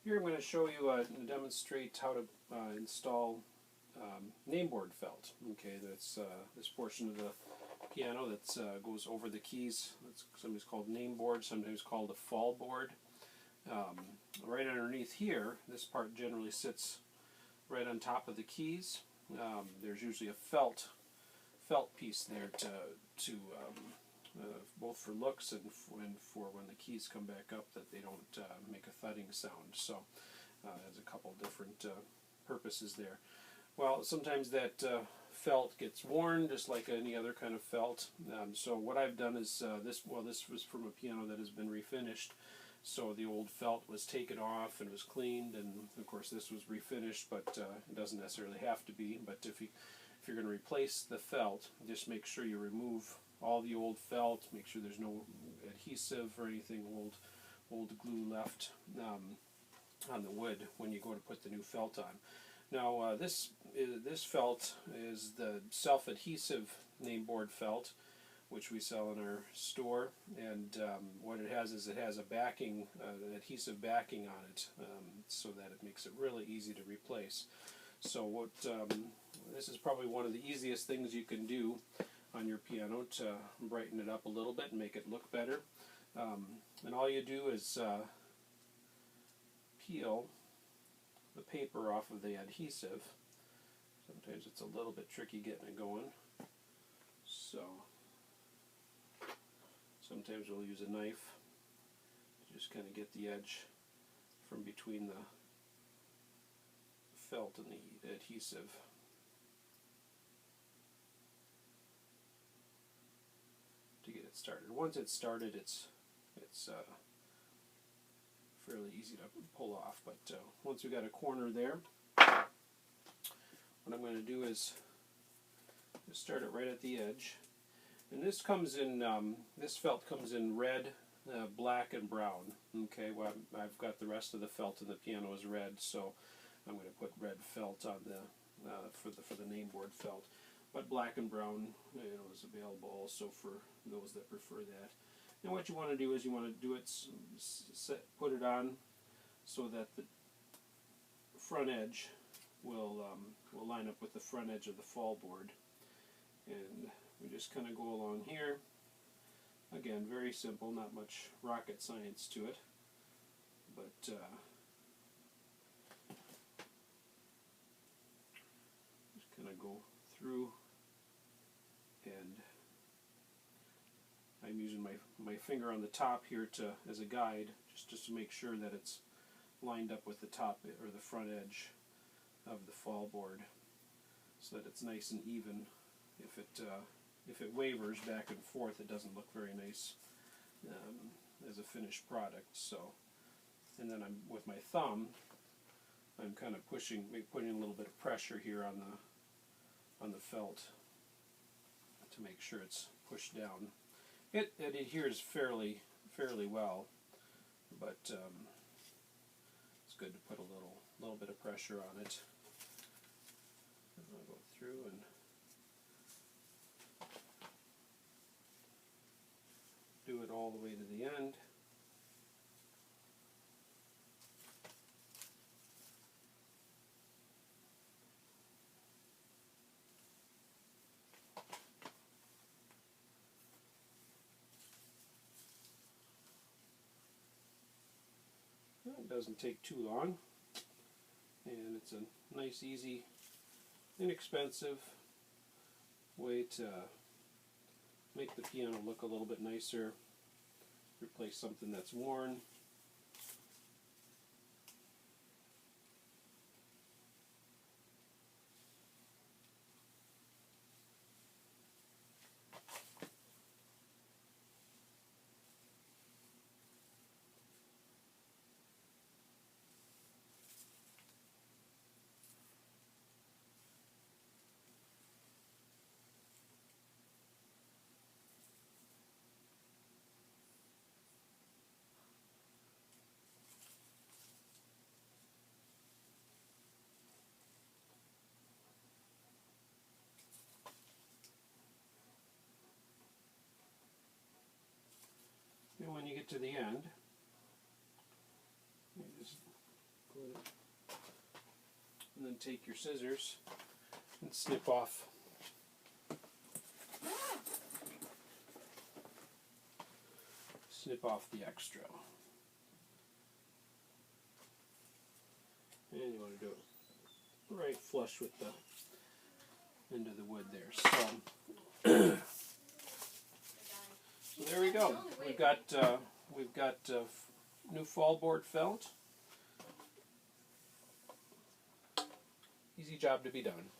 Here I'm going to show you and demonstrate how to install Nameboard Felt. Okay, that's this portion of the piano that goes over the keys. That's sometimes called Nameboard, sometimes called a Fallboard. Right underneath here, this part generally sits right on top of the keys. There's usually a felt piece there to both for looks and for when the keys come back up, that they don't make a thudding sound. So there's a couple different purposes there. Well, sometimes that felt gets worn, just like any other kind of felt. So what I've done is this was from a piano that has been refinished. So the old felt was taken off and was cleaned, and of course this was refinished, but it doesn't necessarily have to be. But if you're going to replace the felt, just make sure you remove all the old felt. Make sure there's no adhesive or anything old glue left on the wood when you go to put the new felt on. Now this felt is the self-adhesive Nameboard felt, which we sell in our store, and what it has is it has a backing, adhesive backing on it, so that it makes it really easy to replace. So this is probably one of the easiest things you can do on your piano to brighten it up a little bit and make it look better. And all you do is peel the paper off of the adhesive. Sometimes it's a little bit tricky getting it going, so sometimes we'll use a knife to just kind of get the edge from between the felt and the adhesive. To get it started. Once it's started, it's fairly easy to pull off. But once we got a corner there, what I'm going to do is just start it right at the edge. And this comes in, this felt comes in red, black, and brown. Okay, well, I've got the rest of the felt in the piano is red, so I'm going to put red felt on the for the Nameboard felt. But black and brown, is available also for those that prefer that. And what you want to do is you want to do it, put it on so that the front edge will line up with the front edge of the Fallboard. And we just kind of go along here. Again, very simple, not much rocket science to it, but just kind of go through, and I'm using my finger on the top here as a guide, just to make sure that it's lined up with the top or the front edge of the Fallboard, so that it's nice and even. If it wavers back and forth, it doesn't look very nice as a finished product. So, and then with my thumb, I'm kind of putting a little bit of pressure here on the felt to make sure it's pushed down. It adheres fairly well, but it's good to put a little bit of pressure on it. And I'll go through and do it all the way to the end. It doesn't take too long, and it's a nice, easy, inexpensive way to make the piano look a little bit nicer, replace something that's worn. And when you get to the end, you just And then take your scissors and snip off the extra. And you want to do it right flush with the end of the wood there. So, so there we go. We've got new Fallboard felt. Easy job to be done.